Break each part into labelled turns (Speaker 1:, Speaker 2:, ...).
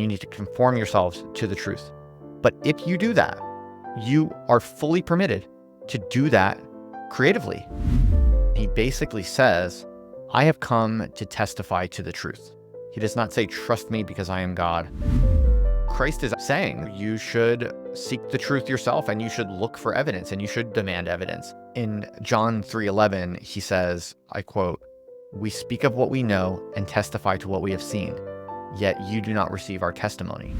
Speaker 1: You need to conform yourselves to the truth. But if you do that, you are fully permitted to do that creatively. He basically says, I have come to testify to the truth. He does not say, trust me because I am God. Christ is saying you should seek the truth yourself and you should look for evidence and you should demand evidence. In John 3:11, he says, I quote, "We speak of what we know and testify to what we have seen, yet you do not receive our testimony."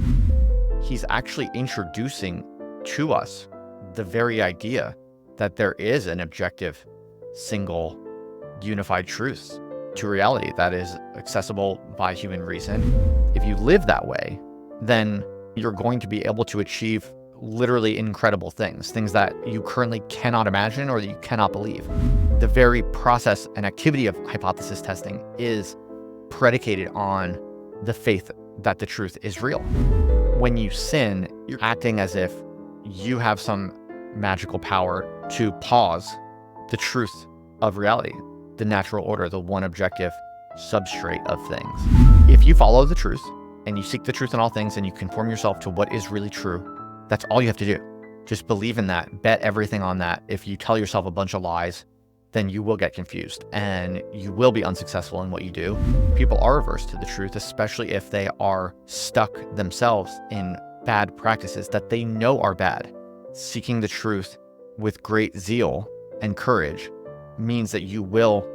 Speaker 1: He's actually introducing to us the very idea that there is an objective, single, unified truth to reality that is accessible by human reason. If you live that way, then you're going to be able to achieve literally incredible things that you currently cannot imagine or that you cannot believe. The very process and activity of hypothesis testing is predicated on the faith that the truth is real. When you sin, you're acting as if you have some magical power to pause the truth of reality, the natural order, the one objective substrate of things. If you follow the truth and you seek the truth in all things and you conform yourself to what is really true, that's all you have to do. Just believe in that, bet everything on that. If you tell yourself a bunch of lies, then you will get confused and you will be unsuccessful in what you do. People are averse to the truth, especially if they are stuck themselves in bad practices that they know are bad. Seeking the truth with great zeal and courage means that you will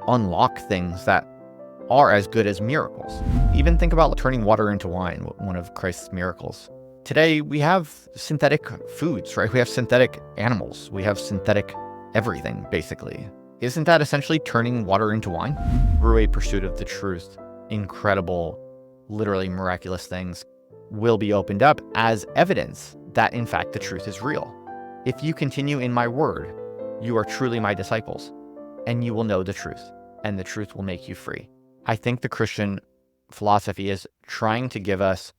Speaker 1: unlock things that are as good as miracles. Even think about turning water into wine, one of Christ's miracles. Today, we have synthetic foods, right? We have synthetic animals. We have synthetic everything, basically. Isn't that essentially turning water into wine? Through a pursuit of the truth, incredible, literally miraculous things will be opened up as evidence that, in fact, the truth is real. If you continue in my word, you are truly my disciples, and you will know the truth, and the truth will make you free. I think the Christian philosophy is trying to give us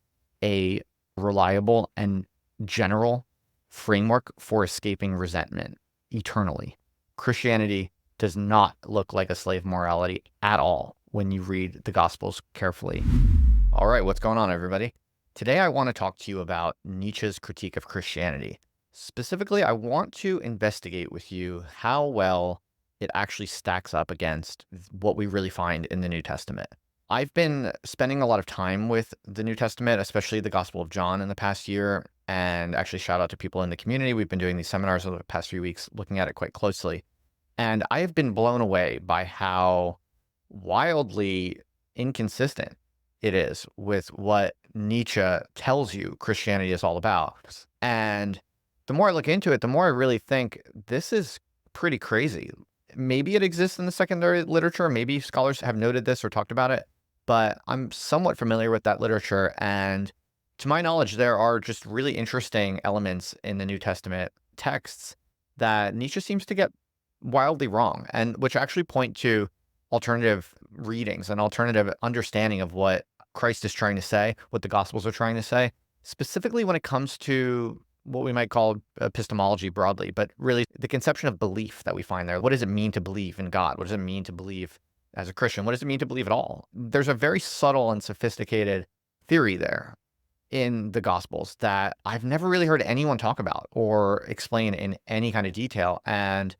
Speaker 1: a reliable and general framework for escaping resentment eternally. Christianity does not look like a slave morality at all when you read the Gospels carefully. All right, what's going on, everybody? Today, I want to talk to you about Nietzsche's critique of Christianity. Specifically, I want to investigate with you how well it actually stacks up against what we really find in the New Testament. I've been spending a lot of time with the New Testament, especially the Gospel of John in the past year, and actually shout out to people in the community. We've been doing these seminars over the past few weeks, looking at it quite closely. And I have been blown away by how wildly inconsistent it is with what Nietzsche tells you Christianity is all about. And the more I look into it, the more I really think this is pretty crazy. Maybe it exists in the secondary literature. Maybe scholars have noted this or talked about it, but I'm somewhat familiar with that literature. And to my knowledge, there are just really interesting elements in the New Testament texts that Nietzsche seems to get wildly wrong, and which actually point to alternative readings and alternative understanding of what Christ is trying to say, what the Gospels are trying to say, specifically when it comes to what we might call epistemology broadly, but really the conception of belief that we find there. What does it mean to believe in God? What does it mean to believe as a Christian? What does it mean to believe at all? There's a very subtle and sophisticated theory there in the Gospels that I've never really heard anyone talk about or explain in any kind of detail. And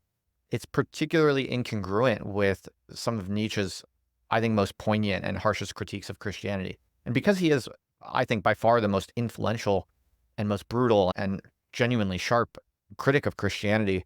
Speaker 1: it's particularly incongruent with some of Nietzsche's, I think, most poignant and harshest critiques of Christianity. And because he is, I think, by far the most influential and most brutal and genuinely sharp critic of Christianity,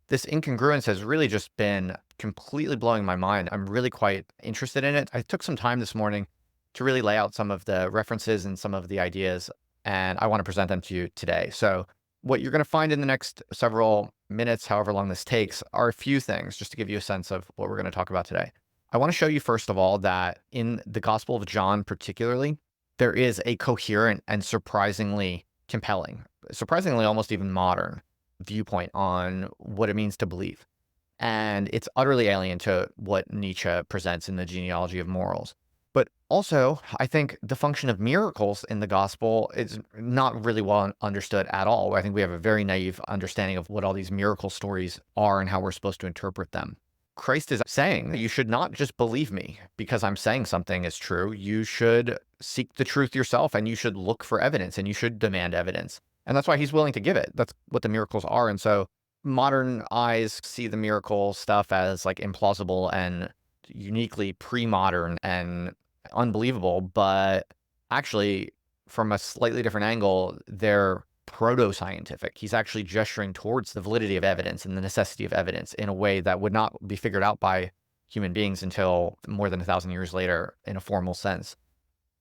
Speaker 1: this incongruence has really just been completely blowing my mind. I'm really quite interested in it. I took some time this morning to really lay out some of the references and some of the ideas, and I want to present them to you today. So what you're going to find in the next several minutes, however long this takes, are a few things, just to give you a sense of what we're going to talk about today. I want to show you, first of all, that in the Gospel of John particularly, there is a coherent and surprisingly compelling, surprisingly almost even modern viewpoint on what it means to believe. And it's utterly alien to what Nietzsche presents in the Genealogy of Morals. But also, I think the function of miracles in the gospel is not really well understood at all. I think we have a very naive understanding of what all these miracle stories are and how we're supposed to interpret them. Christ is saying that you should not just believe me because I'm saying something is true. You should seek the truth yourself, and you should look for evidence, and you should demand evidence. And that's why he's willing to give it. That's what the miracles are. And so modern eyes see the miracle stuff as like implausible and uniquely pre-modern and unbelievable, but actually from a slightly different angle, they're proto-scientific. He's actually gesturing towards the validity of evidence and the necessity of evidence in a way that would not be figured out by human beings until more than 1,000 years later in a formal sense.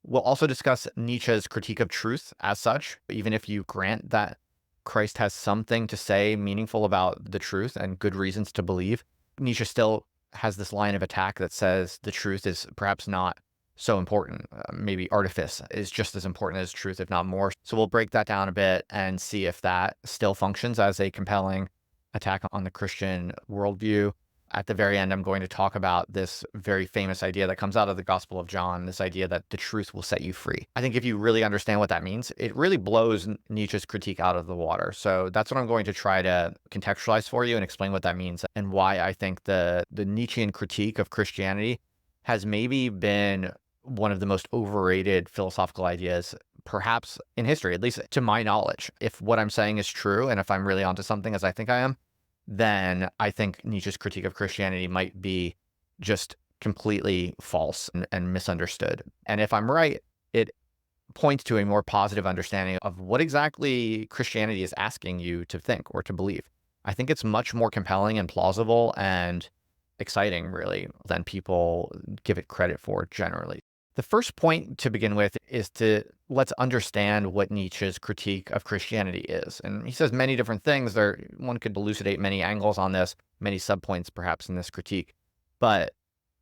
Speaker 1: We'll also discuss Nietzsche's critique of truth as such, even if you grant that Christ has something to say meaningful about the truth and good reasons to believe. Nietzsche still has this line of attack that says the truth is perhaps not so important. Maybe artifice is just as important as truth, if not more. So we'll break that down a bit and see if that still functions as a compelling attack on the Christian worldview. At the very end, I'm going to talk about this very famous idea that comes out of the Gospel of John, this idea that the truth will set you free. I think if you really understand what that means, it really blows Nietzsche's critique out of the water. So that's what I'm going to try to contextualize for you and explain what that means and why I think the Nietzschean critique of Christianity has maybe been one of the most overrated philosophical ideas, perhaps in history, at least to my knowledge. If what I'm saying is true, and if I'm really onto something as I think I am, then I think Nietzsche's critique of Christianity might be just completely false and misunderstood. And if I'm right, it points to a more positive understanding of what exactly Christianity is asking you to think or to believe. I think it's much more compelling and plausible and exciting, really, than people give it credit for generally. The first point to begin with is let's understand what Nietzsche's critique of Christianity is. And he says many different things. One could elucidate many angles on this, many subpoints perhaps in this critique. But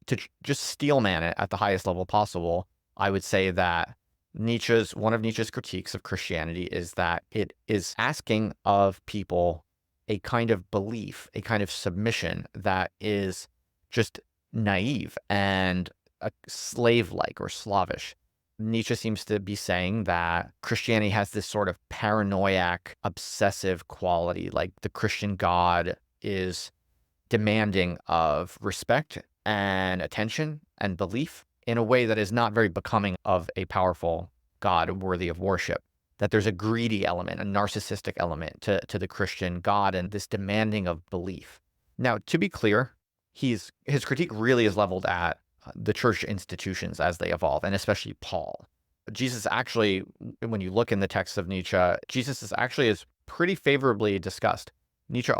Speaker 1: to just steelman it at the highest level possible, I would say that one of Nietzsche's critiques of Christianity is that it is asking of people a kind of belief, a kind of submission that is just naive and slave-like or slavish. Nietzsche seems to be saying that Christianity has this sort of paranoiac, obsessive quality, like the Christian God is demanding of respect and attention and belief in a way that is not very becoming of a powerful God worthy of worship. That there's a greedy element, a narcissistic element to the Christian God and this demanding of belief. Now, to be clear, his critique really is leveled at the church institutions as they evolve, and especially Paul. Jesus actually, when you look in the text of Nietzsche, Jesus is pretty favorably discussed. Nietzsche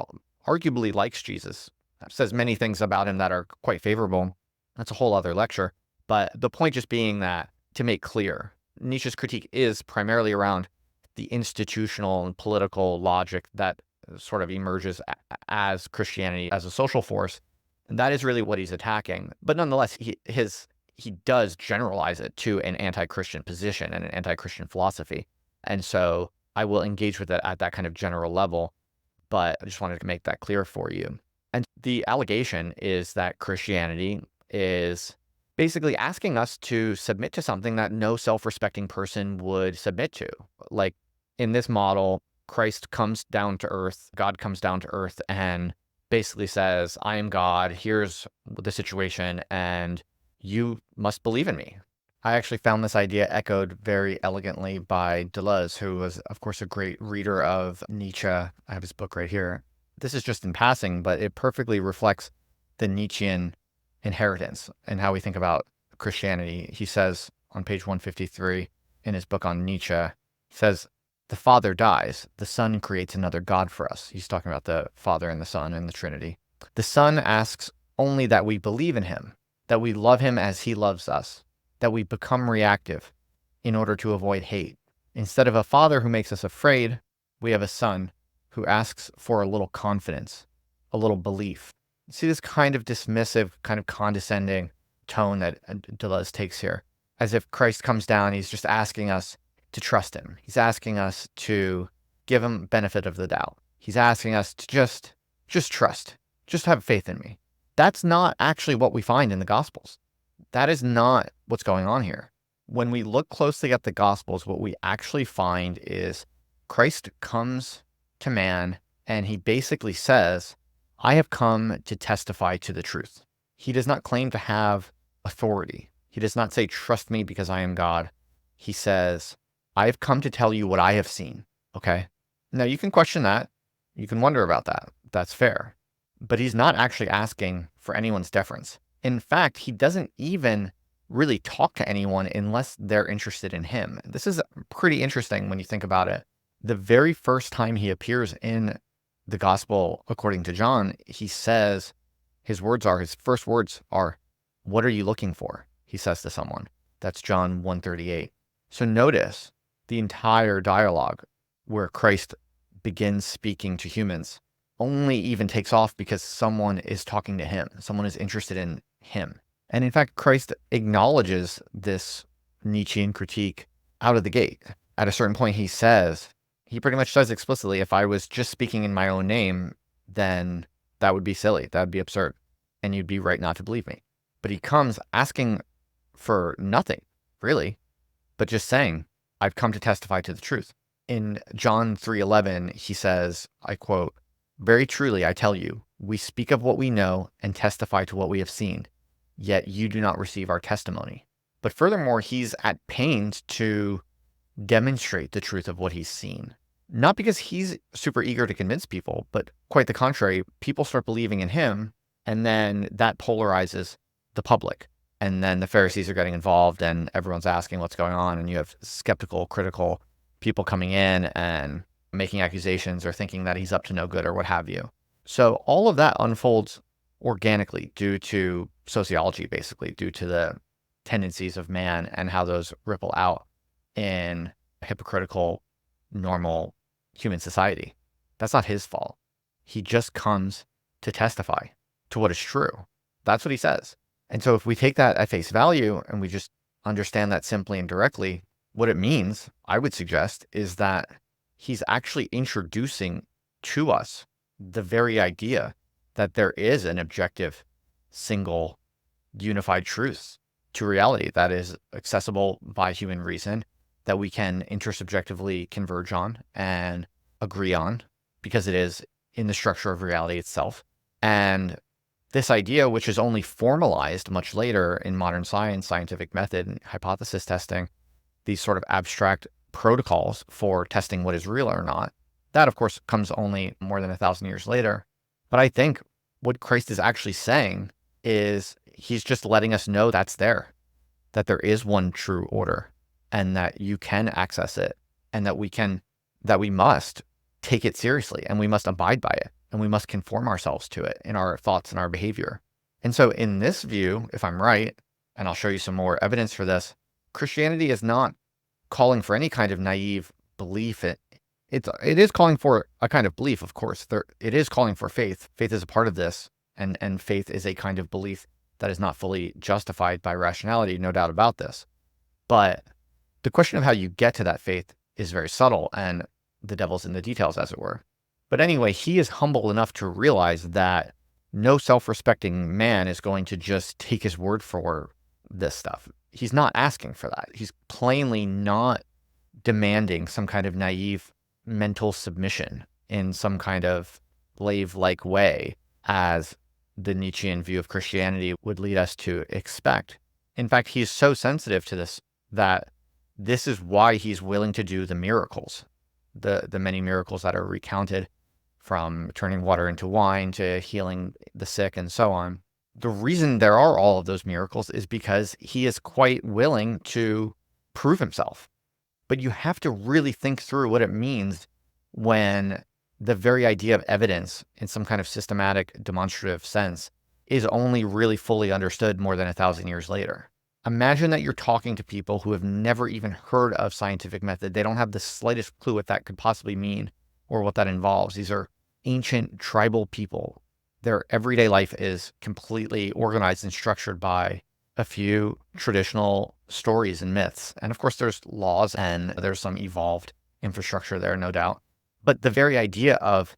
Speaker 1: arguably likes Jesus, says many things about him that are quite favorable. That's a whole other lecture. But the point just being that, to make clear, Nietzsche's critique is primarily around the institutional and political logic that sort of emerges as Christianity as a social force. And that is really what he's attacking. But nonetheless, he does generalize it to an anti-Christian position and an anti-Christian philosophy. And so I will engage with it at that kind of general level. But I just wanted to make that clear for you. And the allegation is that Christianity is basically asking us to submit to something that no self-respecting person would submit to. Like in this model, Christ comes down to earth, God comes down to earth and basically says, I am God, here's the situation, and you must believe in me. I actually found this idea echoed very elegantly by Deleuze, who was, of course, a great reader of Nietzsche. I have his book right here. This is just in passing, but it perfectly reflects the Nietzschean inheritance and how we think about Christianity. He says on page 153 in his book on Nietzsche, he says, the Father dies, the Son creates another God for us. He's talking about the Father and the Son and the Trinity. The Son asks only that we believe in him, that we love him as he loves us, that we become reactive in order to avoid hate. Instead of a father who makes us afraid, we have a son who asks for a little confidence, a little belief. See this kind of dismissive, kind of condescending tone that Deleuze takes here. As if Christ comes down, he's just asking us to trust him. He's asking us to give him benefit of the doubt. He's asking us to just trust, just have faith in me. That's not actually what we find in the Gospels. That is not what's going on here. When we look closely at the Gospels, what we actually find is Christ comes to man and he basically says, I have come to testify to the truth. He does not claim to have authority. He does not say, trust me because I am God. He says, I have come to tell you what I have seen. Okay. Now you can question that. You can wonder about that. That's fair. But he's not actually asking for anyone's deference. In fact, he doesn't even really talk to anyone unless they're interested in him. This is pretty interesting when you think about it. The very first time he appears in the gospel according to John, he says, his first words are, what are you looking for? He says to someone. That's John 1:38. So notice the entire dialogue where Christ begins speaking to humans only even takes off because someone is talking to him. Someone is interested in him. And in fact, Christ acknowledges this Nietzschean critique out of the gate. At a certain point, he pretty much says explicitly, if I was just speaking in my own name, then that would be silly. That would be absurd. And you'd be right not to believe me. But he comes asking for nothing, really, but just saying, I've come to testify to the truth. In John 3:11, he says, I quote, very truly, I tell you, we speak of what we know and testify to what we have seen, yet you do not receive our testimony. But furthermore, he's at pains to demonstrate the truth of what he's seen. Not because he's super eager to convince people, but quite the contrary. People start believing in him, and then that polarizes the public. And then the Pharisees are getting involved, and everyone's asking what's going on, and you have skeptical, critical people coming in and making accusations or thinking that he's up to no good or what have you. So all of that unfolds organically due to sociology, basically, due to the tendencies of man and how those ripple out in hypocritical, normal human society. That's not his fault. He just comes to testify to what is true. That's what he says. And so if we take that at face value and we just understand that simply and directly, what it means, I would suggest, is that he's actually introducing to us the very idea that there is an objective, single, unified truth to reality that is accessible by human reason, that we can intersubjectively converge on and agree on because it is in the structure of reality itself. And this idea, which is only formalized much later in modern science, scientific method, and hypothesis testing, these sort of abstract protocols for testing what is real or not, that of course comes only more than 1,000 years later. But I think what Christ is actually saying is he's just letting us know that's there, that there is one true order and that you can access it and that we must take it seriously and we must abide by it and we must conform ourselves to it in our thoughts and our behavior. And so in this view, if I'm right, and I'll show you some more evidence for this, Christianity is not calling for any kind of naive belief. It is calling for a kind of belief, of course. It is calling for faith. Faith is a part of this, and faith is a kind of belief that is not fully justified by rationality, no doubt about this. But the question of how you get to that faith is very subtle, and the devil's in the details, as it were. But anyway, he is humble enough to realize that no self-respecting man is going to just take his word for this stuff. He's not asking for that. He's plainly not demanding some kind of naive mental submission in some kind of slave-like way, as the Nietzschean view of Christianity would lead us to expect. In fact, he's so sensitive to this that this is why he's willing to do the miracles, the many miracles that are recounted, from turning water into wine to healing the sick and so on. The reason there are all of those miracles is because he is quite willing to prove himself. But you have to really think through what it means when the very idea of evidence in some kind of systematic, demonstrative sense is only really fully understood more than 1,000 years later. Imagine that you're talking to people who have never even heard of scientific method. They don't have the slightest clue what that could possibly mean or what that involves. These are ancient tribal people. Their everyday life is completely organized and structured by a few traditional stories and myths. And of course, there's laws and there's some evolved infrastructure there, no doubt. But the very idea of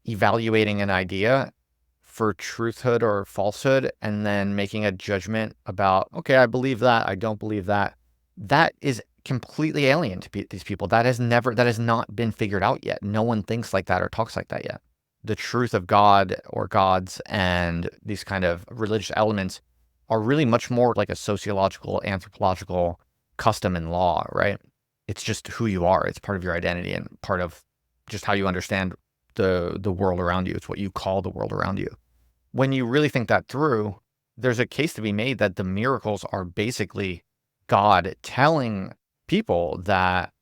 Speaker 1: evaluating an idea for truthhood or falsehood and then making a judgment about, okay, I believe that, I don't believe that, that is completely alien to these people. That has not been figured out yet. No one thinks like that or talks like that yet. the truth of God or gods and these kind of religious elements are really much more like a sociological, anthropological custom and law, right? It's just who you are. It's part of your identity and part of just how you understand the world around you. It's what you call the world around you. When you really think that through, there's a case to be made that the miracles are basically God telling people that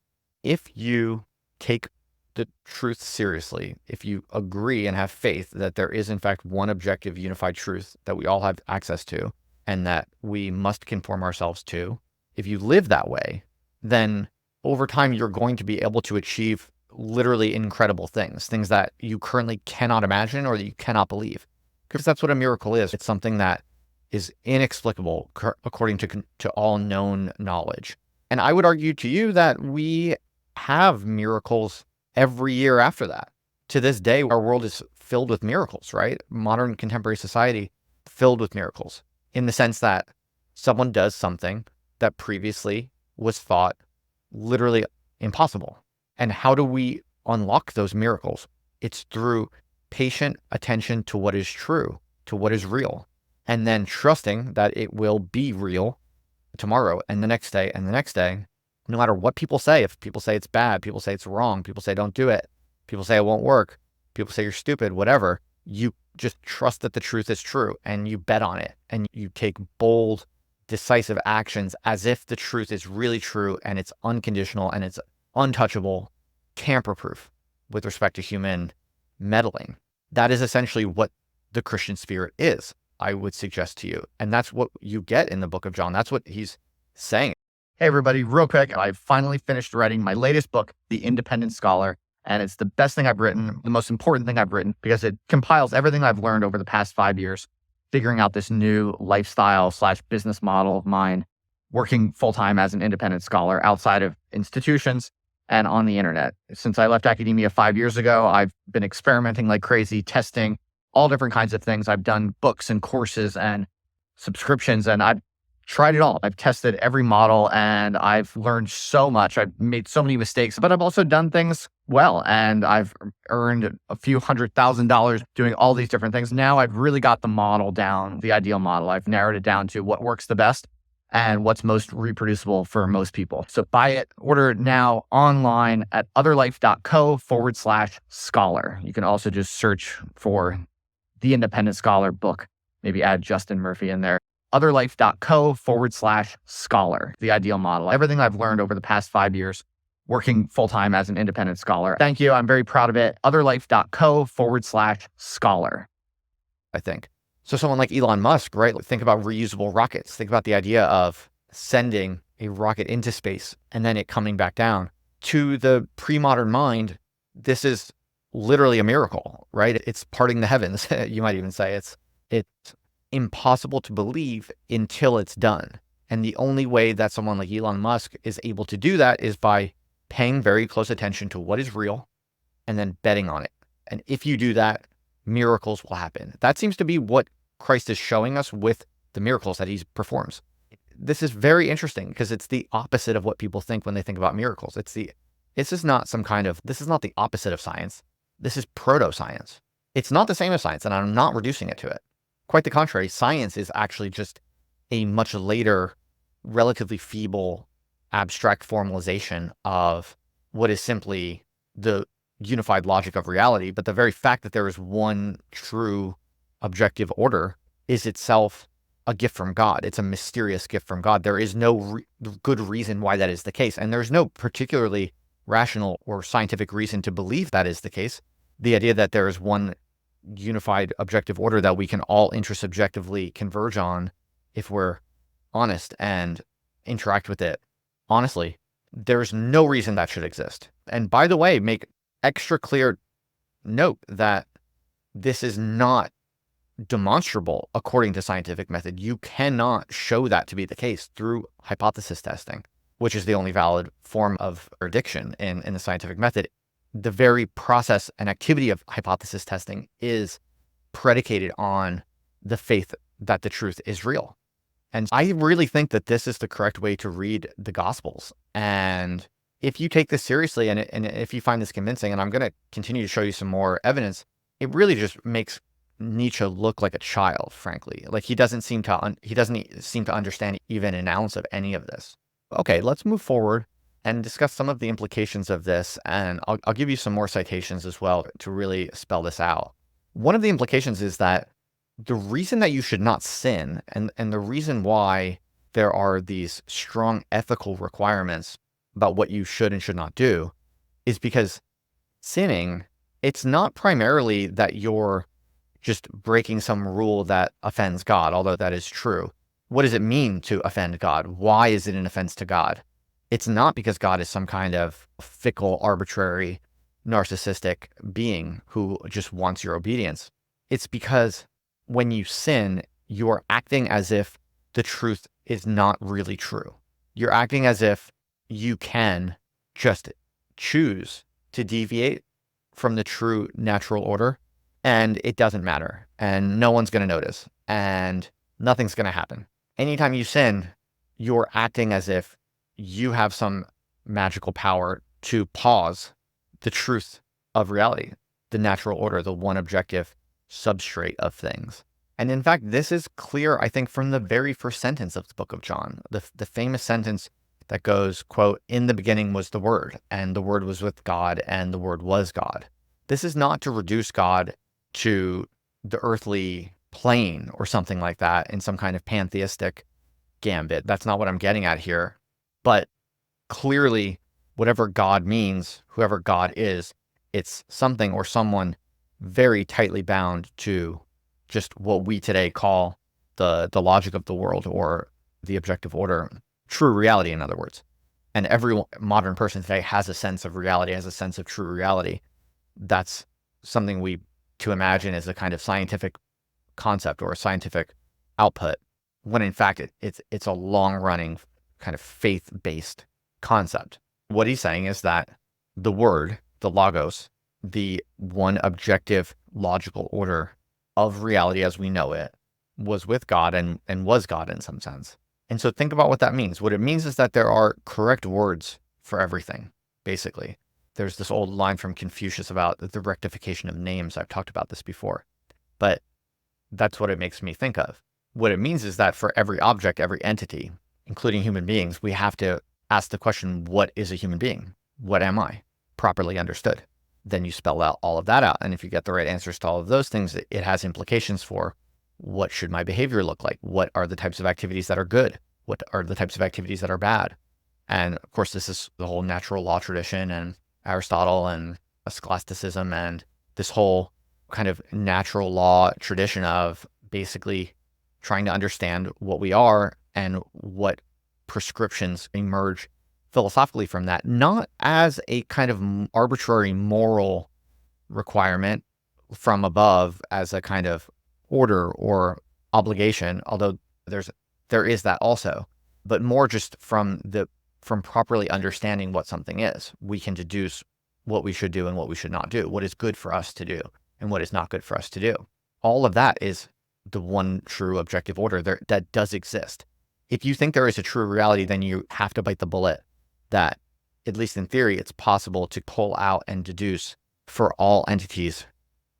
Speaker 1: if you take the truth seriously, if you agree and have faith that there is in fact one objective unified truth that we all have access to and that we must conform ourselves to, if you live that way, then over time you're going to be able to achieve literally incredible things that you currently cannot imagine or that you cannot believe. Because that's what a miracle is. It's something that is inexplicable according to all known knowledge. And I would argue to you that we have miracles every year after that. To this day, our world is filled with miracles, right? Modern contemporary society filled with miracles in the sense that someone does something that previously was thought literally impossible. And how do we unlock those miracles? It's through patient attention to what is true, to what is real, and then trusting that it will be real tomorrow and the next day and the next day, no matter what people say. If people say it's bad, people say it's wrong, people say don't do it, people say it won't work, people say you're stupid, whatever, you just trust that the truth is true and you bet on it and you take bold, decisive actions as if the truth is really true and it's unconditional and it's untouchable, tamper-proof with respect to human meddling. That is essentially what the Christian spirit is, I would suggest to you. And that's what you get in the book of John. That's what he's saying. Hey, everybody, real quick, I've finally finished writing my latest book, The Independent Scholar. And it's the best thing I've written, the most important thing I've written, because it compiles everything I've learned over the past 5 years, figuring out this new lifestyle/business model of mine, working full-time as an independent scholar outside of institutions and on the internet. Since I left academia 5 years ago, I've been experimenting like crazy, testing all different kinds of things. I've done books and courses and subscriptions, and I've tried it all. I've tested every model and I've learned so much. I've made so many mistakes, but I've also done things well, and I've earned a few $100,000 doing all these different things. Now I've really got the model down, the ideal model. I've narrowed it down to what works the best and what's most reproducible for most people. So buy it, order it now online at otherlife.co/scholar. You can also just search for The Independent Scholar book, maybe add Justin Murphy in there. otherlife.co/scholar, the ideal model. Everything I've learned over the past 5 years, working full-time as an independent scholar. Thank you. I'm very proud of it. otherlife.co/scholar. I think. So someone like Elon Musk, right? Think about reusable rockets. Think about the idea of sending a rocket into space and then it coming back down. To the pre-modern mind, this is literally a miracle, right? It's parting the heavens. You might even say it's impossible to believe until it's done. And the only way that someone like Elon Musk is able to do that is by paying very close attention to what is real and then betting on it. And if you do that, miracles will happen. That seems to be what Christ is showing us with the miracles that he performs. This is very interesting because it's the opposite of what people think when they think about miracles. This is not the opposite of science. This is proto-science. It's not the same as science, and I'm not reducing it to it. Quite the contrary, science is actually just a much later, relatively feeble, abstract formalization of what is simply the unified logic of reality. But the very fact that there is one true objective order is itself a gift from God. It's a mysterious gift from God. There is no good reason why that is the case. And there's no particularly rational or scientific reason to believe that is the case. The idea that there is one unified objective order that we can all intersubjectively converge on if we're honest and interact with it honestly, there's no reason that should exist. And by the way, make extra clear note that this is not demonstrable according to scientific method. You cannot show that to be the case through hypothesis testing, which is the only valid form of prediction in the scientific method. The very process and activity of hypothesis testing is predicated on the faith that the truth is real. And I really think that this is the correct way to read the Gospels. And if you take this seriously and if you find this convincing, and I'm going to continue to show you some more evidence, it really just makes Nietzsche look like a child, frankly. Like he doesn't seem to understand even an ounce of any of this. Okay, let's move forward and discuss some of the implications of this, and I'll give you some more citations as well to really spell this out. One of the implications is that the reason that you should not sin, and the reason why there are these strong ethical requirements about what you should and should not do, is because sinning, it's not primarily that you're just breaking some rule that offends God, although that is true. What does it mean to offend God? Why is it an offense to God? It's not because God is some kind of fickle, arbitrary, narcissistic being who just wants your obedience. It's because when you sin, you're acting as if the truth is not really true. You're acting as if you can just choose to deviate from the true natural order, and it doesn't matter, and no one's going to notice, and nothing's going to happen. Anytime you sin, you're acting as if you have some magical power to pause the truth of reality, the natural order, the one objective substrate of things. And in fact, this is clear, I think, from the very first sentence of the book of John, the famous sentence that goes, quote, "In the beginning was the Word, and the Word was with God, and the Word was God." This is not to reduce God to the earthly plane or something like that in some kind of pantheistic gambit. That's not what I'm getting at here. But clearly, whatever God means, whoever God is, it's something or someone very tightly bound to just what we today call the logic of the world, or the objective order, true reality, in other words. And every modern person today has a sense of reality, has a sense of true reality. That's something to imagine as a kind of scientific concept or a scientific output, when in fact it's a long-running kind of faith-based concept. What he's saying is that the word, the logos, the one objective logical order of reality as we know it, was with God and was God in some sense. And so think about what that means. What it means is that there are correct words for everything, basically. There's this old line from Confucius about the rectification of names. I've talked about this before, but that's what it makes me think of. What it means is that for every object, every entity, including human beings, we have to ask the question, what is a human being? What am I? Properly understood. Then you spell out all of that out. And if you get the right answers to all of those things, it has implications for what should my behavior look like? What are the types of activities that are good? What are the types of activities that are bad? And of course, this is the whole natural law tradition and Aristotle and scholasticism and this whole kind of natural law tradition of basically trying to understand what we are and what prescriptions emerge philosophically from that, not as a kind of arbitrary moral requirement from above as a kind of order or obligation, although there is that also, but more just from properly understanding what something is. We can deduce what we should do and what we should not do, what is good for us to do and what is not good for us to do. All of that is the one true objective order that does exist. If you think there is a true reality, then you have to bite the bullet that, at least in theory, it's possible to pull out and deduce for all entities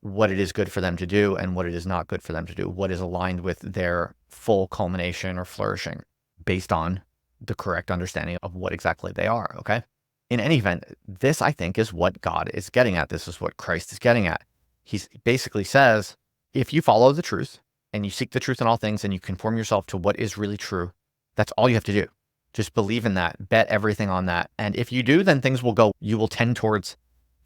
Speaker 1: what it is good for them to do and what it is not good for them to do, what is aligned with their full culmination or flourishing based on the correct understanding of what exactly they are, okay? In any event, this, I think, is what God is getting at. This is what Christ is getting at. He basically says, if you follow the truth and you seek the truth in all things and you conform yourself to what is really true, that's all you have to do. Just believe in that, bet everything on that. And if you do, then things will go, you will tend towards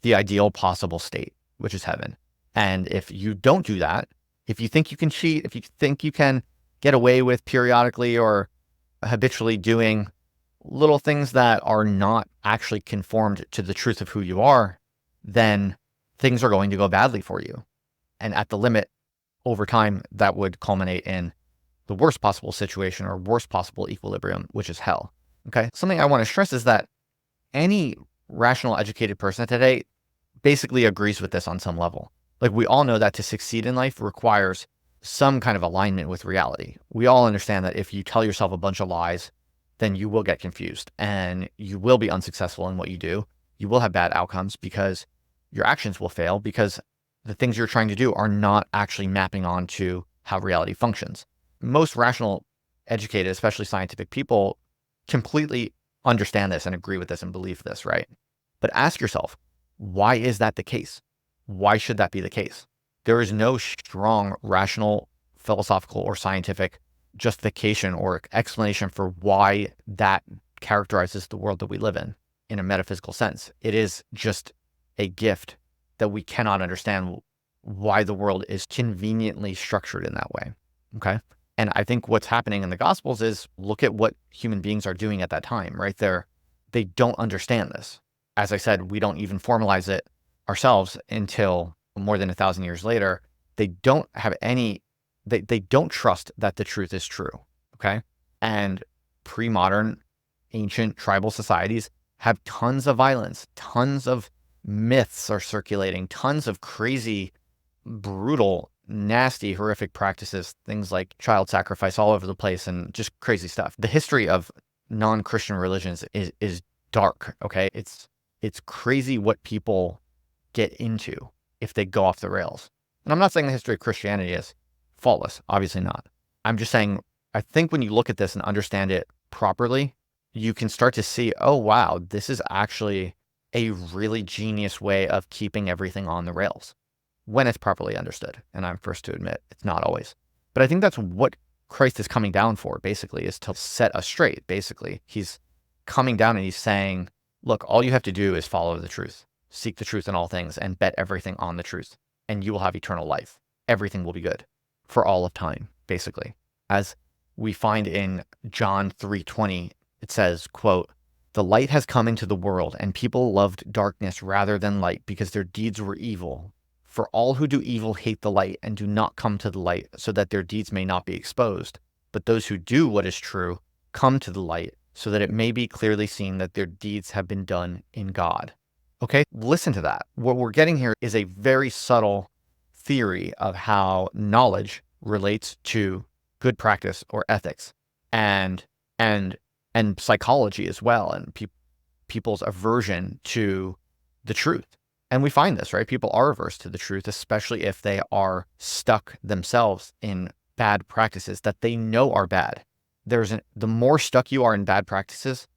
Speaker 1: the ideal possible state, which is heaven. And if you don't do that, if you think you can cheat, if you think you can get away with periodically or habitually doing little things that are not actually conformed to the truth of who you are, then things are going to go badly for you. And at the limit, over time, that would culminate in the worst possible situation or worst possible equilibrium, which is hell. Okay. Something I want to stress is that any rational, educated person today basically agrees with this on some level. Like, we all know that to succeed in life requires some kind of alignment with reality. We all understand that if you tell yourself a bunch of lies, then you will get confused and you will be unsuccessful in what you do. You will have bad outcomes because your actions will fail, because the things you're trying to do are not actually mapping onto how reality functions. Most rational, educated, especially scientific people completely understand this and agree with this and believe this, right? But ask yourself, why is that the case? Why should that be the case? There is no strong, rational, philosophical, or scientific justification or explanation for why that characterizes the world that we live in a metaphysical sense. It is just a gift that we cannot understand why the world is conveniently structured in that way. Okay. And I think what's happening in the Gospels is look at what human beings are doing at that time, right? They don't understand this. As I said, we don't even formalize it ourselves until more than 1,000 years later. They don't have they don't trust that the truth is true. Okay. And pre-modern, ancient tribal societies have tons of violence, tons of myths are circulating, tons of crazy, brutal, nasty, horrific practices, things like child sacrifice all over the place and just crazy stuff. The history of non-Christian religions is dark, okay? It's crazy what people get into if they go off the rails. And I'm not saying the history of Christianity is faultless, obviously not. I'm just saying, I think when you look at this and understand it properly, you can start to see, oh, wow, this is actually a really genius way of keeping everything on the rails when it's properly understood. And I'm first to admit it's not always. But I think that's what Christ is coming down for, basically, is to set us straight, basically. He's coming down and he's saying, look, all you have to do is follow the truth, seek the truth in all things, and bet everything on the truth, and you will have eternal life. Everything will be good for all of time, basically. As we find in John 3:20, it says, quote, "The light has come into the world, and people loved darkness rather than light because their deeds were evil. For all who do evil hate the light and do not come to the light so that their deeds may not be exposed. But those who do what is true come to the light so that it may be clearly seen that their deeds have been done in God." Okay, listen to that. What we're getting here is a very subtle theory of how knowledge relates to good practice or ethics and psychology as well, and people's aversion to the truth. And we find this, right? People are averse to the truth, especially if they are stuck themselves in bad practices that they know are bad. The more stuck you are in bad practices,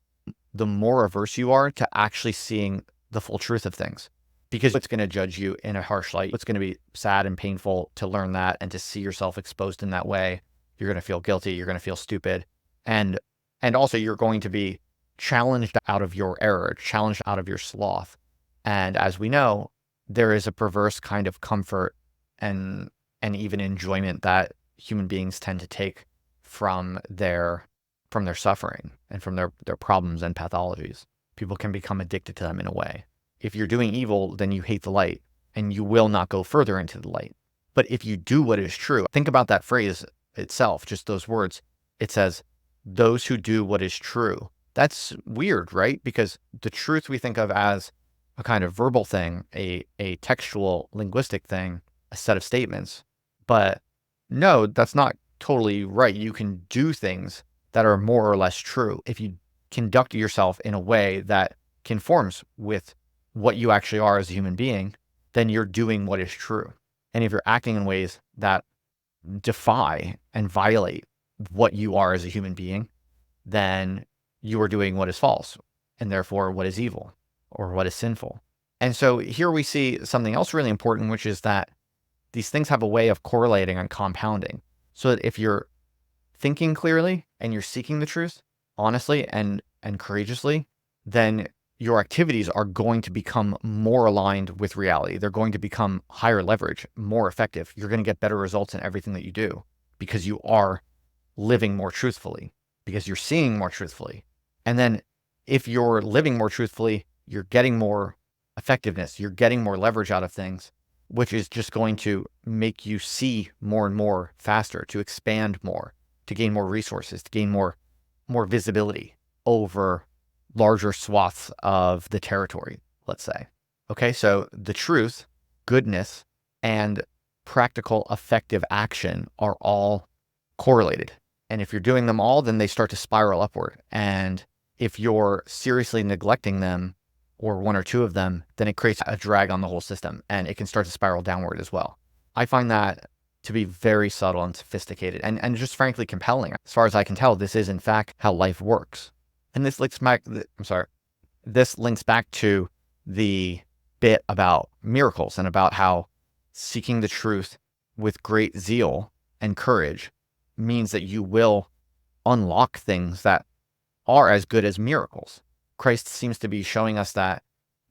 Speaker 1: the more averse you are to actually seeing the full truth of things, because it's going to judge you in a harsh light. It's going to be sad and painful to learn that and to see yourself exposed in that way. You're going to feel guilty. You're going to feel stupid. And also you're going to be challenged out of your error, challenged out of your sloth. And as we know, there is a perverse kind of comfort and even enjoyment that human beings tend to take from their suffering and from their problems and pathologies. People can become addicted to them in a way. If you're doing evil, then you hate the light and you will not go further into the light. But if you do what is true, think about that phrase itself, just those words. It says, those who do what is true. That's weird, right? Because the truth we think of as a kind of verbal thing, a textual, linguistic thing, a set of statements. But no, that's not totally right. You can do things that are more or less true if you conduct yourself in a way that conforms with what you actually are as a human being. Then you're doing what is true. And if you're acting in ways that defy and violate what you are as a human being, then you are doing what is false, and therefore what is evil or what is sinful. And so here we see something else really important, which is that these things have a way of correlating and compounding. So that if you're thinking clearly and you're seeking the truth honestly and courageously, then your activities are going to become more aligned with reality. They're going to become higher leverage, more effective. You're going to get better results in everything that you do because you are living more truthfully, because you're seeing more truthfully. And then if you're living more truthfully, you're getting more effectiveness, you're getting more leverage out of things, which is just going to make you see more and more faster, to expand more, to gain more resources, to gain more visibility over larger swaths of the territory, let's say. Okay, so the truth, goodness, and practical effective action are all correlated. And if you're doing them all, then they start to spiral upward. And if you're seriously neglecting them or one or two of them, then it creates a drag on the whole system and it can start to spiral downward as well. I find that to be very subtle and sophisticated and just frankly compelling. As far as I can tell, this is in fact how life works. And this links back, this links back to the bit about miracles and about how seeking the truth with great zeal and courage means that you will unlock things that are as good as miracles. Christ seems to be showing us that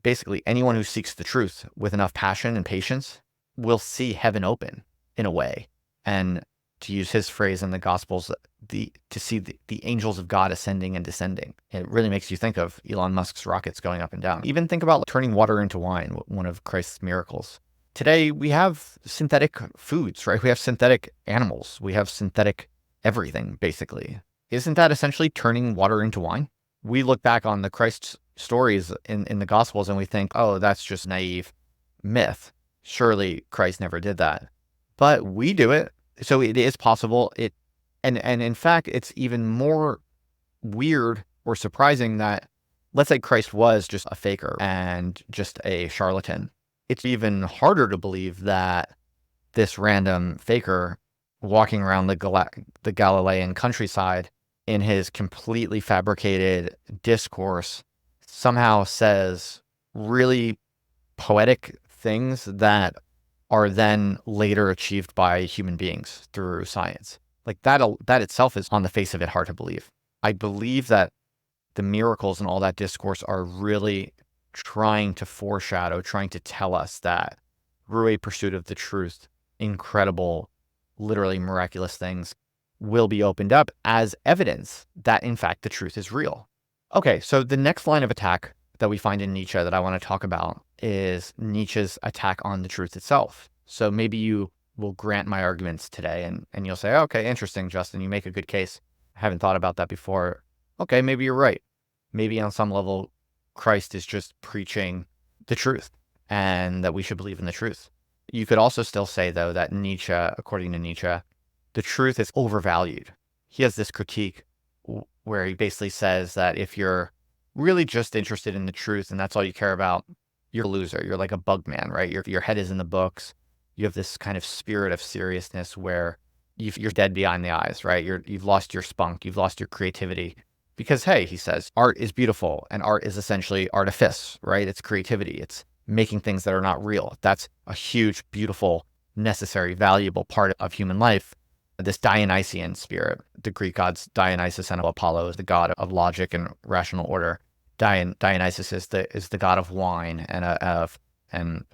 Speaker 1: basically anyone who seeks the truth with enough passion and patience will see heaven open in a way. And to use his phrase in the Gospels, to see the angels of God ascending and descending. It really makes you think of Elon Musk's rockets going up and down. Even think about turning water into wine, one of Christ's miracles. Today, we have synthetic foods, right? We have synthetic animals. We have synthetic everything, basically. Isn't that essentially turning water into wine? We look back on the Christ stories in the Gospels and we think, oh, that's just naive myth. Surely Christ never did that. But we do it. So it is possible. And in fact, it's even more weird or surprising that, let's say Christ was just a faker and just a charlatan. It's even harder to believe that this random faker walking around the Galilean countryside in his completely fabricated discourse somehow says really poetic things that are then later achieved by human beings through science. Like that itself is on the face of it hard to believe. I believe that the miracles and all that discourse are really trying to foreshadow, trying to tell us that through a pursuit of the truth, incredible, literally miraculous things will be opened up as evidence that, in fact, the truth is real. Okay, so the next line of attack that we find in Nietzsche that I want to talk about is Nietzsche's attack on the truth itself. So maybe you will grant my arguments today and you'll say, okay, interesting, Justin, you make a good case. I haven't thought about that before. Okay, maybe you're right. Maybe on some level, Christ is just preaching the truth and that we should believe in the truth. You could also still say, though, that Nietzsche, according to Nietzsche, the truth is overvalued. He has this critique where he basically says that if you're really just interested in the truth and that's all you care about, you're a loser. You're like a bug man, right? Your head is in the books. You have this kind of spirit of seriousness where you're dead behind the eyes, right? You've lost your spunk. You've lost your creativity. Because, hey, he says, art is beautiful and art is essentially artifice, right? It's creativity. It's making things that are not real. That's a huge, beautiful, necessary, valuable part of human life. This Dionysian spirit, the Greek gods Dionysus and Apollo is the god of logic and rational order. Dionysus is the god of wine and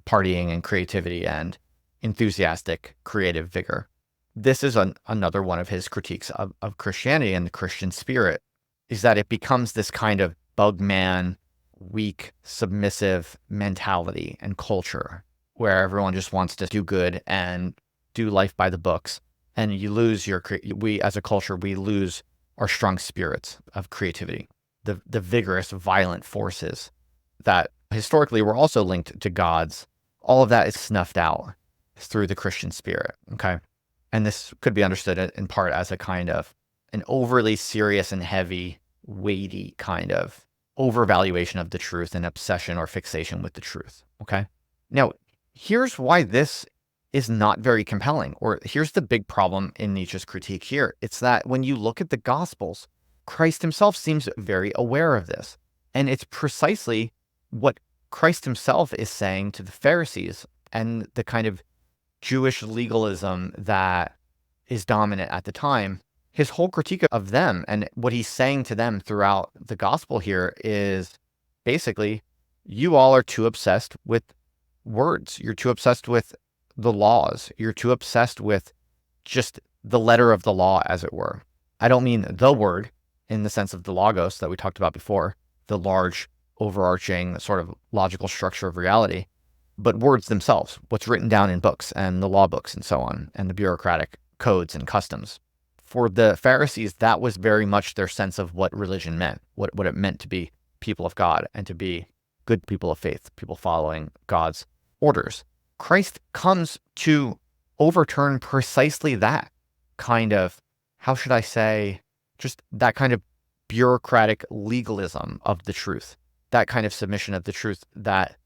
Speaker 1: partying and creativity and enthusiastic creative vigor. This is another one of his critiques of Christianity and the Christian spirit, is that it becomes this kind of bug man, weak, submissive mentality and culture where everyone just wants to do good and do life by the books. And you lose we as a culture, we lose our strong spirits of creativity, the vigorous, violent forces that historically were also linked to gods. All of that is snuffed out through the Christian spirit, okay? And this could be understood in part as a kind of an overly serious and heavy, weighty kind of overvaluation of the truth and obsession or fixation with the truth, okay? Now, here's why this is not very compelling, or here's the big problem in Nietzsche's critique here. It's that when you look at the Gospels, Christ himself seems very aware of this. And it's precisely what Christ himself is saying to the Pharisees and the kind of Jewish legalism that is dominant at the time. His whole critique of them and what he's saying to them throughout the gospel here is basically, you all are too obsessed with words. You're too obsessed with the laws. You're too obsessed with just the letter of the law, as it were. I don't mean the word in the sense of the logos that we talked about before, the large, overarching sort of logical structure of reality, but words themselves, what's written down in books and the law books and so on, and the bureaucratic codes and customs. For the Pharisees, that was very much their sense of what religion meant, what it meant to be people of God and to be good people of faith, people following God's orders. Christ comes to overturn precisely that kind of, how should I say, just that kind of bureaucratic legalism of the truth. that kind of submission to the truth that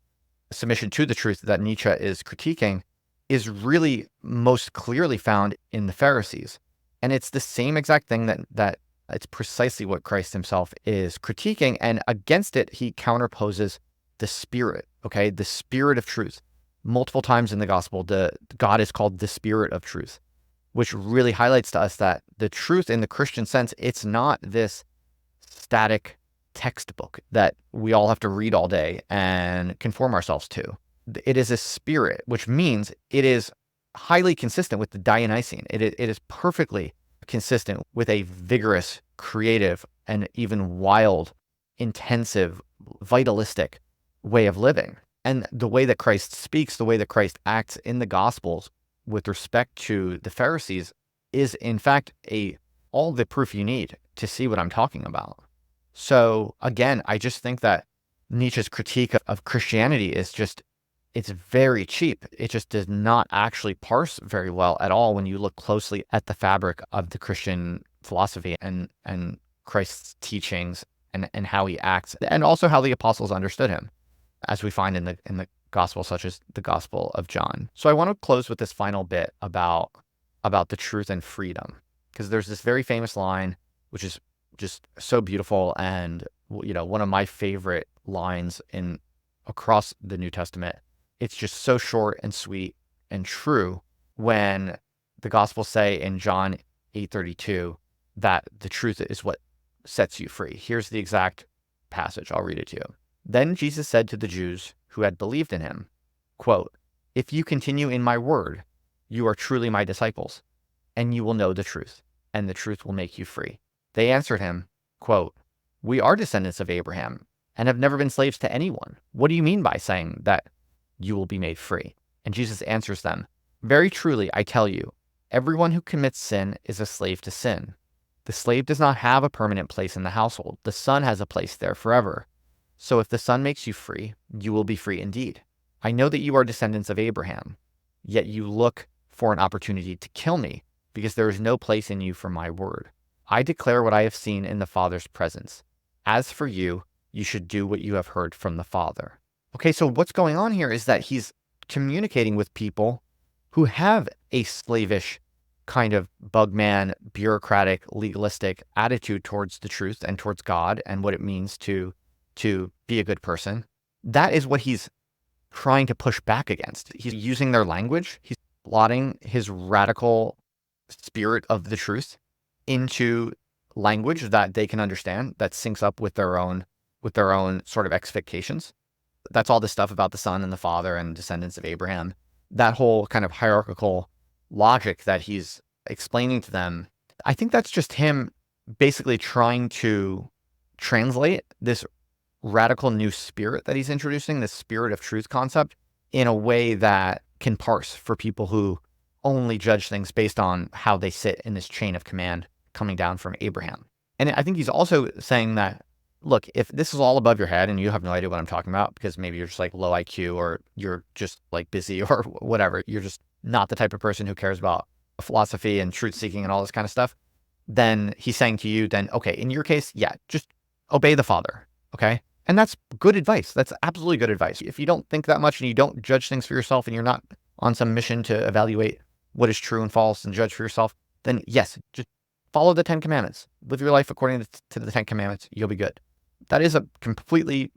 Speaker 1: Nietzsche is critiquing is really most clearly found in the Pharisees. And it's the same exact thing that it's precisely what Christ himself is critiquing. And against it, he counterposes the Spirit, okay? The Spirit of truth. Multiple times in the gospel, God is called the Spirit of truth, which really highlights to us that the truth in the Christian sense, it's not this static textbook that we all have to read all day and conform ourselves to. It is a spirit, which means it is highly consistent with the Dionysian. It is perfectly consistent with a vigorous, creative, and even wild, intensive, vitalistic way of living. And the way that Christ speaks, the way that Christ acts in the Gospels with respect to the Pharisees is, in fact, all the proof you need to see what I'm talking about. So again, I just think that Nietzsche's critique of Christianity is it's very cheap. It just does not actually parse very well at all when you look closely at the fabric of the Christian philosophy and Christ's teachings and how he acts, and also how the apostles understood him, as we find in the gospel, such as the Gospel of John. So I want to close with this final bit about the truth and freedom, because there's this very famous line, which is just so beautiful, and one of my favorite lines across the New Testament. It's just so short and sweet and true when the Gospels say in John 8:32 that the truth is what sets you free. Here's the exact passage. I'll read it to you. Then Jesus said to the Jews who had believed in him, quote, "If you continue in my word, you are truly my disciples, and you will know the truth, and the truth will make you free." They answered him, quote, "We are descendants of Abraham and have never been slaves to anyone. What do you mean by saying that you will be made free?" And Jesus answers them, "Very truly, I tell you, everyone who commits sin is a slave to sin. The slave does not have a permanent place in the household. The son has a place there forever. So if the son makes you free, you will be free indeed. I know that you are descendants of Abraham, yet you look for an opportunity to kill me, because there is no place in you for my word. I declare what I have seen in the Father's presence. As for you, you should do what you have heard from the Father." Okay, so what's going on here is that he's communicating with people who have a slavish kind of bugman, bureaucratic, legalistic attitude towards the truth and towards God and what it means to be a good person. That is what he's trying to push back against. He's using their language. He's plotting his radical spirit of the truth into language that they can understand, that syncs up with their own sort of expectations. That's all this stuff about the Son and the Father and descendants of Abraham. That whole kind of hierarchical logic that he's explaining to them, I think that's just him basically trying to translate this radical new spirit that he's introducing, this spirit of truth concept, in a way that can parse for people who only judge things based on how they sit in this chain of command coming down from Abraham. And I think he's also saying that, look, if this is all above your head and you have no idea what I'm talking about, because maybe you're just like low IQ or you're just like busy or whatever, you're just not the type of person who cares about philosophy and truth seeking and all this kind of stuff, then he's saying to you, then, okay, in your case, yeah, just obey the Father, okay? And that's good advice. That's absolutely good advice. If you don't think that much and you don't judge things for yourself and you're not on some mission to evaluate what is true and false and judge for yourself, then yes, just follow the 10 Commandments. Live your life according to the 10 Commandments. You'll be good. That is a completely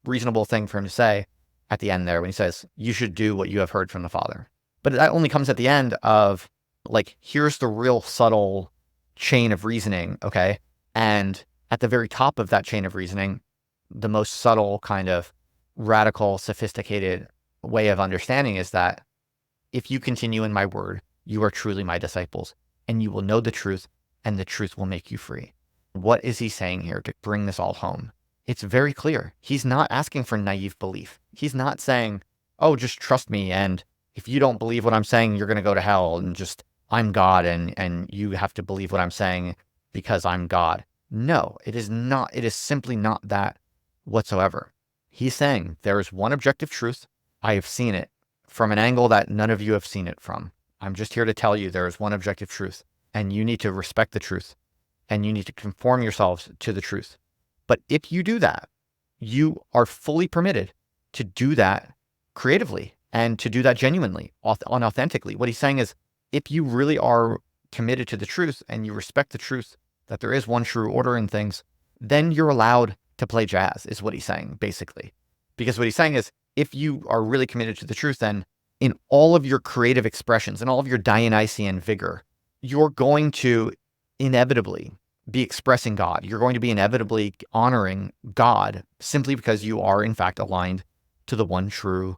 Speaker 1: reasonable thing for him to say at the end there when he says, you should do what you have heard from the Father. But that only comes at the end of, like, here's the real subtle chain of reasoning, okay? And at the very top of that chain of reasoning, the most subtle kind of radical, sophisticated way of understanding is that if you continue in my word, you are truly my disciples, and you will know the truth, and the truth will make you free. What is he saying here to bring this all home? It's very clear. He's not asking for naive belief. He's not saying, oh, just trust me, and if you don't believe what I'm saying, you're going to go to hell, and just, I'm God, and you have to believe what I'm saying because I'm God. No, it is not. It is simply not that whatsoever. He's saying there is one objective truth. I have seen it from an angle that none of you have seen it from. I'm just here to tell you there is one objective truth, and you need to respect the truth, and you need to conform yourselves to the truth. But if you do that, you are fully permitted to do that creatively and to do that genuinely, unauthentically. What he's saying is, if you really are committed to the truth and you respect the truth that there is one true order in things, then you're allowed to play jazz, is what he's saying, basically. Because what he's saying is, if you are really committed to the truth, then in all of your creative expressions and all of your Dionysian vigor, you're going to inevitably be expressing God. You're going to be inevitably honoring God simply because you are, in fact, aligned to the one true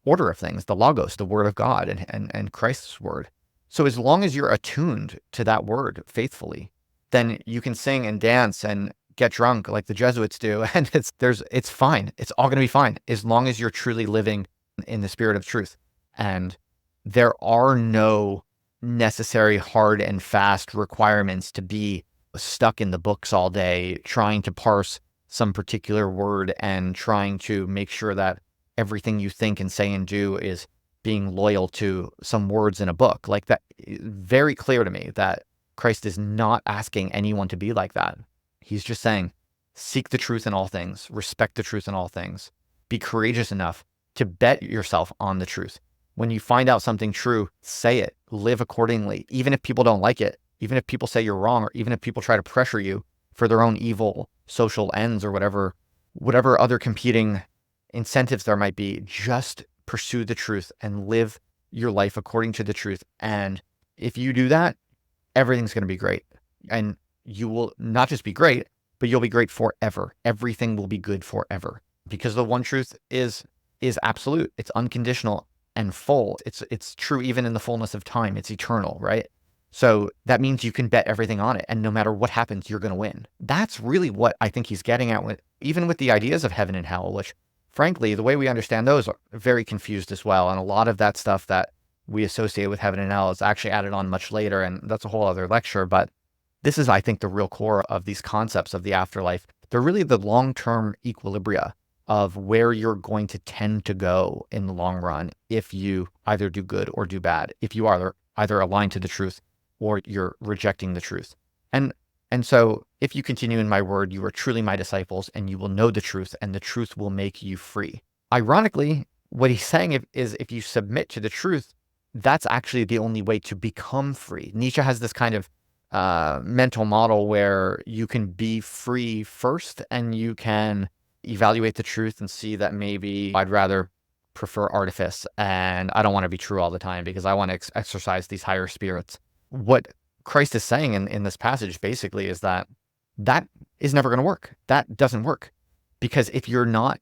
Speaker 1: order of things, the Logos, the Word of God, and Christ's Word. So as long as you're attuned to that word faithfully, then you can sing and dance and get drunk like the Jesuits do, and it's fine. It's all going to be fine as long as you're truly living in the spirit of truth. And there are no necessary hard and fast requirements to be stuck in the books all day, trying to parse some particular word and trying to make sure that everything you think and say and do is being loyal to some words in a book. Like that, very clear to me that Christ is not asking anyone to be like that. He's just saying, seek the truth in all things, respect the truth in all things, be courageous enough to bet yourself on the truth. When you find out something true, say it, live accordingly, even if people don't like it, even if people say you're wrong, or even if people try to pressure you for their own evil social ends or whatever other competing incentives there might be. Just pursue the truth and live your life according to the truth. And if you do that, everything's going to be great. And you will not just be great, but you'll be great forever. Everything will be good forever, because the one truth is absolute. It's unconditional and full. It's true even in the fullness of time. It's eternal, right? So that means you can bet everything on it, and no matter what happens, you're going to win. That's really what I think he's getting at, even with the ideas of heaven and hell, which frankly, the way we understand those are very confused as well. And a lot of that stuff that we associate with heaven and hell is actually added on much later, and that's a whole other lecture. But this is, I think, the real core of these concepts of the afterlife. They're really the long-term equilibria of where you're going to tend to go in the long run if you either do good or do bad, if you are either aligned to the truth or you're rejecting the truth. And so if you continue in my word, you are truly my disciples, and you will know the truth, and the truth will make you free. Ironically, what he's saying is if you submit to the truth, that's actually the only way to become free. Nietzsche has this kind of mental model where you can be free first, and you can evaluate the truth and see that maybe I'd rather prefer artifice, and I don't want to be true all the time because I want to exercise these higher spirits. What Christ is saying in this passage basically is that is never going to work. That doesn't work, because if you're not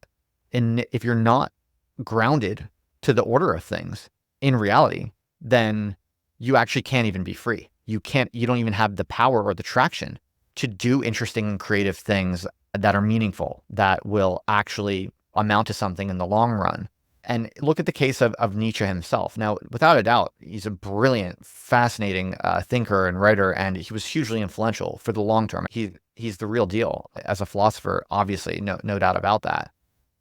Speaker 1: grounded to the order of things in reality, then you actually can't even be free. You don't even have the power or the traction to do interesting and creative things that are meaningful, that will actually amount to something in the long run. And look at the case of Nietzsche himself. Now, without a doubt, he's a brilliant, fascinating thinker and writer, and he was hugely influential for the long term. He's the real deal as a philosopher, obviously, no doubt about that.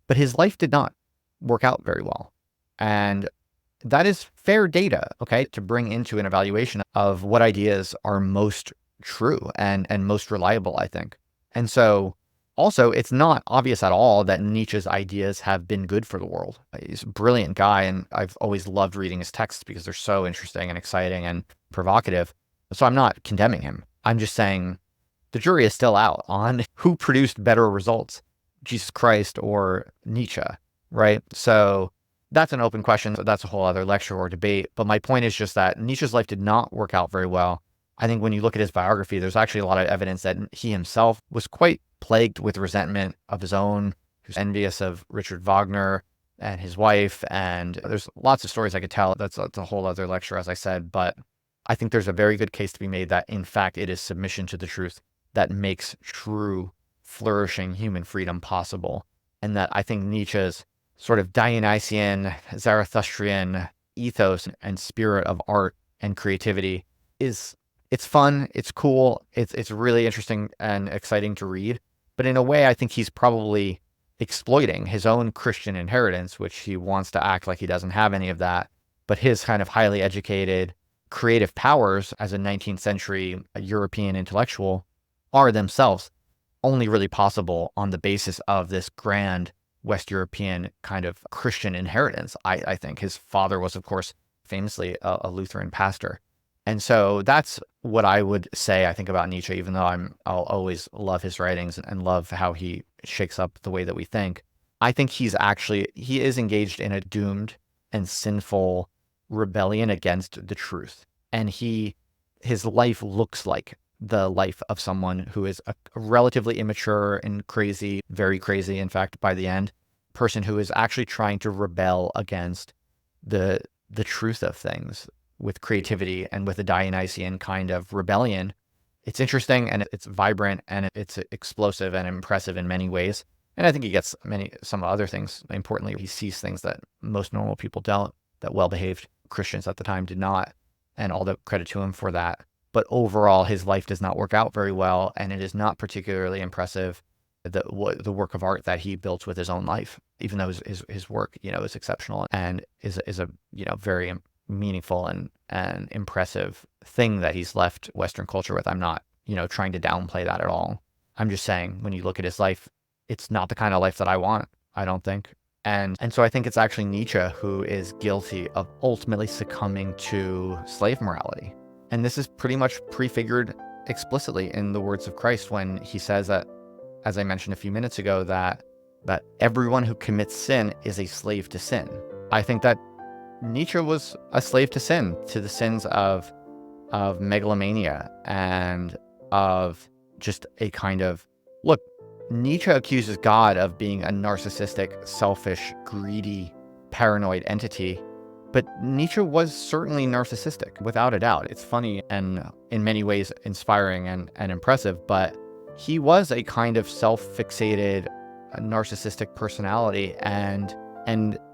Speaker 1: But his life did not work out very well. And that is fair data, okay, to bring into an evaluation of what ideas are most true and most reliable, I think. And so also, it's not obvious at all that Nietzsche's ideas have been good for the world. He's a brilliant guy, and I've always loved reading his texts because they're so interesting and exciting and provocative. So I'm not condemning him. I'm just saying the jury is still out on who produced better results, Jesus Christ or Nietzsche, right? So that's an open question. That's a whole other lecture or debate. But my point is just that Nietzsche's life did not work out very well. I think when you look at his biography, there's actually a lot of evidence that he himself was quite plagued with resentment of his own. He was envious of Richard Wagner and his wife. And there's lots of stories I could tell. That's a whole other lecture, as I said. But I think there's a very good case to be made that, in fact, it is submission to the truth that makes true, flourishing human freedom possible. And that I think Nietzsche's sort of Dionysian, Zarathustrian ethos and spirit of art and creativity it's fun, it's cool, it's really interesting and exciting to read. But in a way, I think he's probably exploiting his own Christian inheritance, which he wants to act like he doesn't have any of that. But his kind of highly educated, creative powers as a 19th century European intellectual are themselves only really possible on the basis of this grand West European kind of Christian inheritance. I think his father was, of course, famously a Lutheran pastor. And so that's what I would say, I think, about Nietzsche, even though I'll always love his writings and love how he shakes up the way that we think. I think he is engaged in a doomed and sinful rebellion against the truth. And his life looks like the life of someone who is a relatively immature and crazy, very crazy, in fact, by the end, person who is actually trying to rebel against the truth of things with creativity and with a Dionysian kind of rebellion. It's interesting and it's vibrant and it's explosive and impressive in many ways. And I think he gets some other things. Importantly, he sees things that most normal people don't, that well-behaved Christians at the time did not, and all the credit to him for that. But overall, his life does not work out very well, and it is not particularly impressive, the work of art that he built with his own life, even though his work, is exceptional and is a very meaningful and impressive thing that he's left Western culture with. I'm not, trying to downplay that at all. I'm just saying, when you look at his life, it's not the kind of life that I want, I don't think. And so I think it's actually Nietzsche who is guilty of ultimately succumbing to slave morality. And this is pretty much prefigured explicitly in the words of Christ when he says that, as I mentioned a few minutes ago, that everyone who commits sin is a slave to sin. I think that Nietzsche was a slave to sin, to the sins of megalomania and of just a kind of, look, Nietzsche accuses God of being a narcissistic, selfish, greedy, paranoid entity. But Nietzsche was certainly narcissistic, without a doubt. It's funny and in many ways inspiring and impressive, but he was a kind of self-fixated, narcissistic personality, and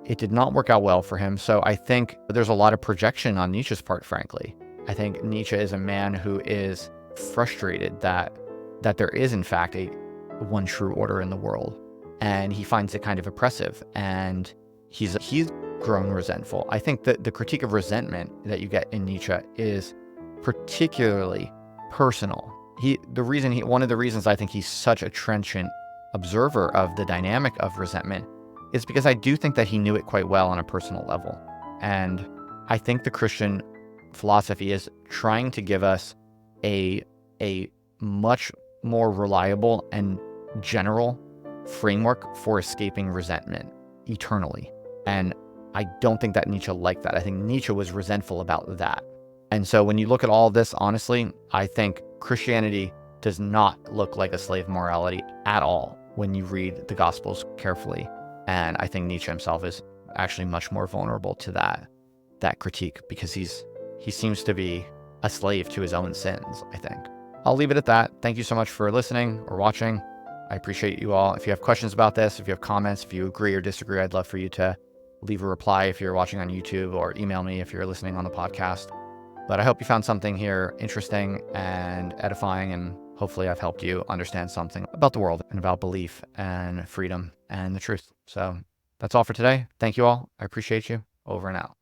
Speaker 1: it did not work out well for him. So I think there's a lot of projection on Nietzsche's part, frankly. I think Nietzsche is a man who is frustrated that there is, in fact, a one true order in the world, and he finds it kind of oppressive, and he's grown resentful. I think that the critique of resentment that you get in Nietzsche is particularly personal. One of the reasons I think he's such a trenchant observer of the dynamic of resentment is because I do think that he knew it quite well on a personal level. And I think the Christian philosophy is trying to give us a much more reliable and general framework for escaping resentment eternally. And I don't think that Nietzsche liked that. I think Nietzsche was resentful about that. And so when you look at all of this, honestly, I think Christianity does not look like a slave morality at all when you read the Gospels carefully. And I think Nietzsche himself is actually much more vulnerable to that critique, because he seems to be a slave to his own sins, I think. I'll leave it at that. Thank you so much for listening or watching. I appreciate you all. If you have questions about this, if you have comments, if you agree or disagree, I'd love for you to leave a reply if you're watching on YouTube, or email me if you're listening on the podcast. But I hope you found something here interesting and edifying, and hopefully I've helped you understand something about the world and about belief and freedom and the truth. So that's all for today. Thank you all. I appreciate you. Over and out.